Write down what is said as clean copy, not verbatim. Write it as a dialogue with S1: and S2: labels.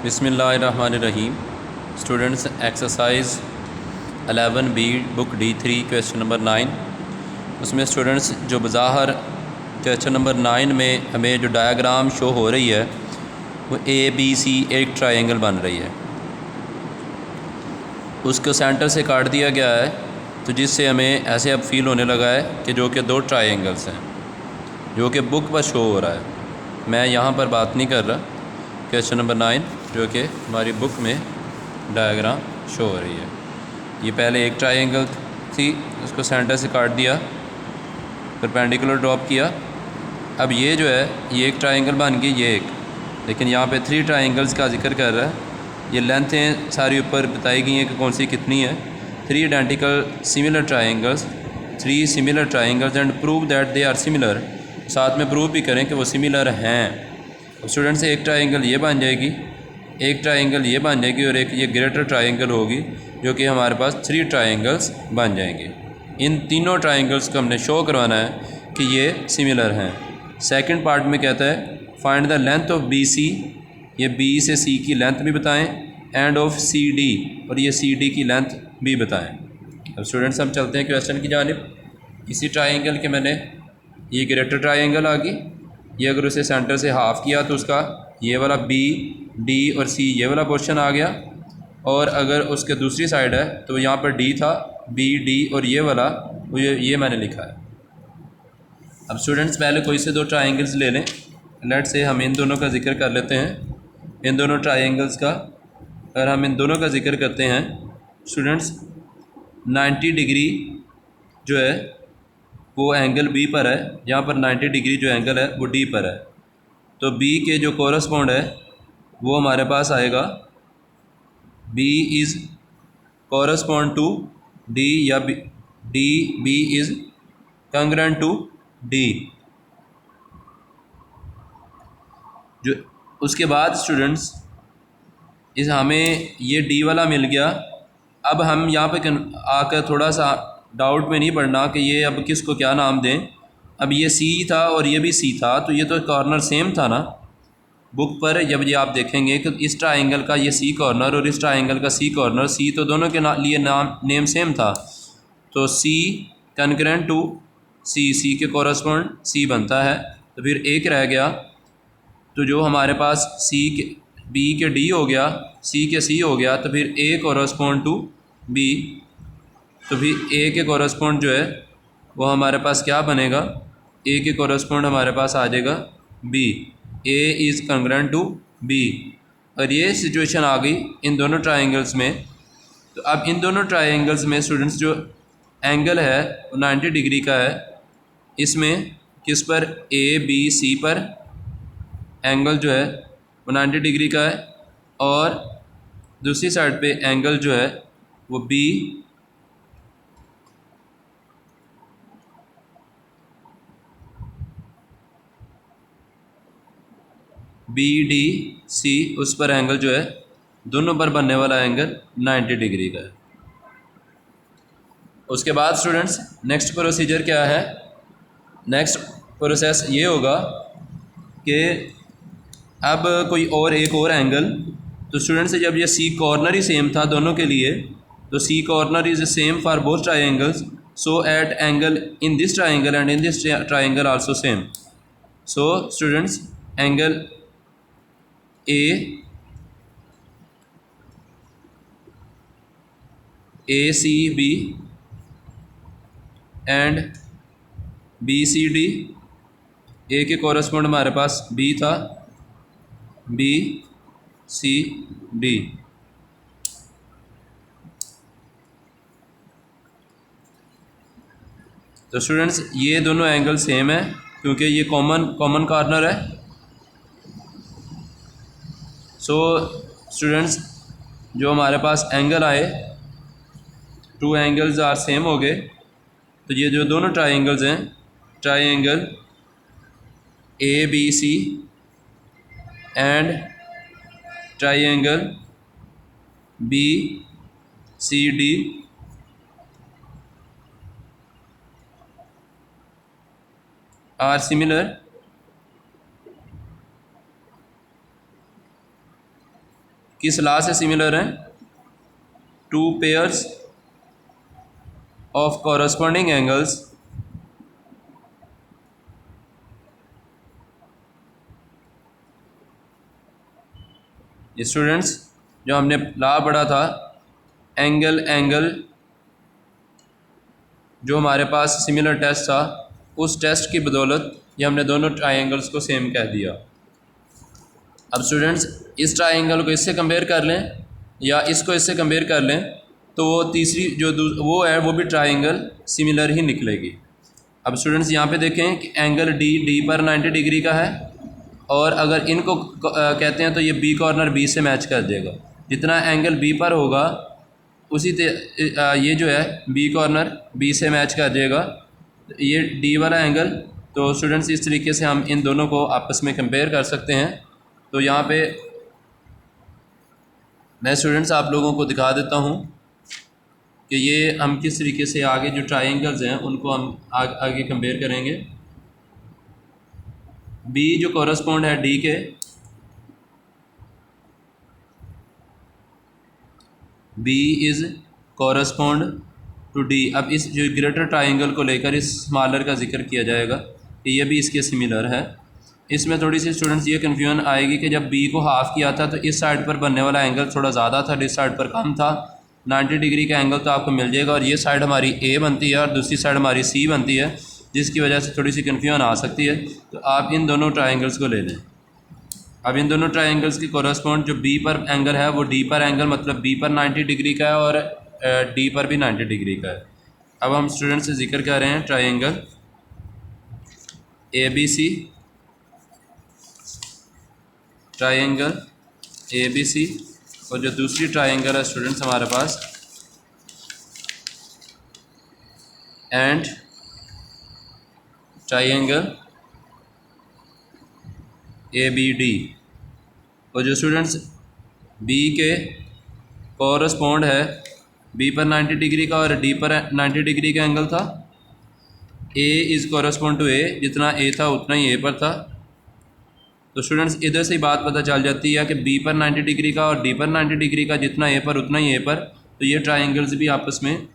S1: बिस्मिल्लाहिर्रहमानिर्रहीम। Students exercise 11B book D3 question number 9। उसमें students जो बज़ाहर क्वेश्चन नंबर 9 में हमें जो डायग्राम शो हो रही है वो ABC एक ट्रायंगल बन रही है। उसको सेंटर से काट दिया गया है, तो जिससे हमें ऐसे अब फील होने लगा है कि जो कि दो ट्रायंगल्स हैं, जो कि बुक पर शो हो रहा है। मैं यहाँ पर बात नहीं कर रहा। क्वेश्चन नंबर 9 जो कि हमारी बुक में डायग्राम शो हो रही है, ये पहले एक ट्रायंगल थी, उसको सेंटर से काट दिया, परपेंडिकुलर ड्रॉप किया। अब ये जो है ये एक ट्रायंगल बन गई, ये एक, लेकिन यहाँ पे 3 ट्रायंगल्स का जिक्र कर रहा है। ये लेंथें सारी ऊपर बताई गई हैं कि कौन सी कितनी है। 3 identical similar triangles, 3 similar triangles and prove that they are similar. साथ में प्रूव भी करें कि वो सिमिलर हैं। स्टूडेंट से एक ट्रायंगल ये बन जाएगी, एक ट्रायंगल ये बन जाएगी और एक ये ग्रेटर ट्रायंगल होगी, जो कि हमारे पास 3 ट्रायंगल्स बन जाएंगे। इन तीनों ट्रायंगल्स को हमने शो करवाना है कि ये सिमिलर हैं। सेकंड पार्ट में कहता है find the length of BC, ये B से C की लेंथ भी बताएं, एंड ऑफ CD, और ये CD की लेंथ भी बताएं। अब स्टूडेंट्स हम चलते हैं क्वेश्चन की जानिब। इसी ट्रायंगल के मैंने ये ग्रेटर ट्रायंगल आ गई, ये अगर उसे सेंटर से हाफ़ किया तो उसका ये वाला B, D और C ये वाला पोर्शन आ गया। और अगर उसके दूसरी साइड है तो यहाँ पर D था, B, D और ये वाला वो ये मैंने लिखा है। अब स्टूडेंट्स पहले कोई से 2 ट्रायंगल्स ले लें। लेट से हम इन दोनों का जिक्र कर लेते हैं, इन दोनों ट्रायंगल्स का। अगर हम इन दोनों का जिक्र करते हैं स्टूडेंट्स, 90 डिग्री जो है वो एंगल B पर है, यहाँ पर 90 डिग्री जो एंगल है वो D पर है। तो B के जो कोरस्पॉन्ड है वो हमारे पास आएगा B is correspond to D, या B is congruent to D। जो उसके बाद स्टूडेंट्स इस हमें ये D वाला मिल गया। अब हम यहाँ पे आकर थोड़ा सा डाउट में नहीं पड़ना कि ये अब किसको क्या नाम दें। अब ये C था और ये भी C था, तो ये तो कॉर्नर सेम था ना बुक पर। जब ये आप देखेंगे कि इस ट्रायंगल का ये C कॉर्नर और इस ट्रायंगल का C कॉर्नर, C तो दोनों के लिए नेम सेम था, तो C कंकरेंट टू C के कॉरस्पॉन्ड C बनता है। तो फिर एक रह गया, तो जो हमारे पास B के D हो गया, C के C हो गया, तो फिर A कॉरस्पॉन्ड टू B। तो फिर A के कॉरस्पॉन्ड जो है वो हमारे पास क्या बनेगा, A के कॉरस्पॉन्ड हमारे पास आ जाएगा B। A is congruent to B। और ये सिचुएशन आ गई इन दोनों ट्रायंगल्स में। तो अब इन दोनों ट्रायंगल्स में स्टूडेंट्स जो एंगल है वो 90 डिग्री का है। इसमें किस पर, ABC पर एंगल जो है वो 90 डिग्री का है, और दूसरी साइड पे एंगल जो है वो BDC, उस पर एंगल जो है, दोनों पर बनने वाला एंगल 90 डिग्री का है। उसके बाद स्टूडेंट्स नेक्स्ट प्रोसीजर क्या है, नेक्स्ट प्रोसेस ये होगा कि अब कोई और एक और एंगल, तो स्टूडेंट्स जब ये C कॉर्नर ही सेम था दोनों के लिए, तो C corner is same for both triangles, so at angle in this triangle and in this triangle also same. So students angle ACB and BCD, A के correspond हमारे पास B था, BCD। तो स्टूडेंट्स ये दोनों एंगल सेम है क्योंकि ये कॉमन कॉर्नर है। सो स्टूडेंट्स जो हमारे पास एंगल आए, 2 एंगल्स आर सेम हो गए। तो ये जो दोनों ट्रायंगल्स हैं, triangle ABC and triangle BCD are similar किस लॉ से सिमिलर हैं? Two pairs of corresponding angles students, जो हमने लॉ पढ़ा था एंगल एंगल, जो हमारे पास सिमिलर टेस्ट था, उस टेस्ट की बदौलत ये हमने दोनों ट्रायंगल्स को सेम कह दिया। अब स्टूडेंट्स, इस ट्रायंगल को इससे कंपेयर कर लें या इसको इससे कंपेयर कर लें तो वो तीसरी जो वो है वो भी ट्रायंगल सिमिलर ही निकलेगी। अब स्टूडेंट्स यहाँ पे देखें कि एंगल डी पर 90 डिग्री का है, और अगर इनको कहते हैं तो ये बी कॉर्नर बी से मैच कर देगा। जितना एंगल बी पर होगा उसी ये जो है बी कॉर्नर बी से मैच कर देगा, ये डी वाला एंगल। तो स्टूडेंट्स इस तरीके से हम इन दोनों को आपस में कंपेयर कर सकते हैं। तो यहाँ पे मैं स्टूडेंट्स आप लोगों को दिखा देता हूँ कि ये हम किस तरीके से आगे जो ट्रायंगल्स हैं उनको हम आगे कंपेयर करेंगे। बी जो कॉरस्पॉन्ड है डी के, B is correspond to D. अब इस जो ग्रेटर ट्रायंगल को लेकर इस स्मॉलर का जिक्र किया जाएगा कि ये भी इसके सिमिलर है। इसमें थोड़ी सी स्टूडेंट्स ये कन्फ्यूजन आएगी कि जब बी को हाफ़ किया था तो इस साइड पर बनने वाला एंगल थोड़ा ज़्यादा था, इस साइड पर कम था। 90 डिग्री का एंगल तो आपको मिल जाएगा, और ये साइड हमारी ए बनती है और दूसरी साइड हमारी सी बनती है, जिसकी वजह से थोड़ी सी कन्फ्यूजन आ सकती है। तो आप इन दोनों ट्रायंगल्स को ले लें। अब इन दोनों ट्रायंगल्स की कॉरस्पॉन्ड जो बी पर एंगल है वो डी पर एंगल, मतलब बी पर 90 डिग्री का है और डी पर भी 90 डिग्री का है। अब हम स्टूडेंट से जिक्र कर रहे हैं triangle A B C, triangle A B C, और जो दूसरी ट्रायंगल है स्टूडेंट्स हमारे पास and triangle A B D. और जो स्टूडेंट्स बी के कॉरस्पॉन्ड है बी पर 90 डिग्री का और डी पर 90 डिग्री का एंगल था। ए इज़ कॉरस्पॉन्ड टू ए, जितना ए था उतना ही ए पर था। तो स्टूडेंट्स इधर से ही बात पता चल जाती है कि बी पर 90 डिग्री का और डी पर 90 डिग्री का जितना ए पर उतना ही ए पर। तो ये ट्रायंगल्स भी आपस में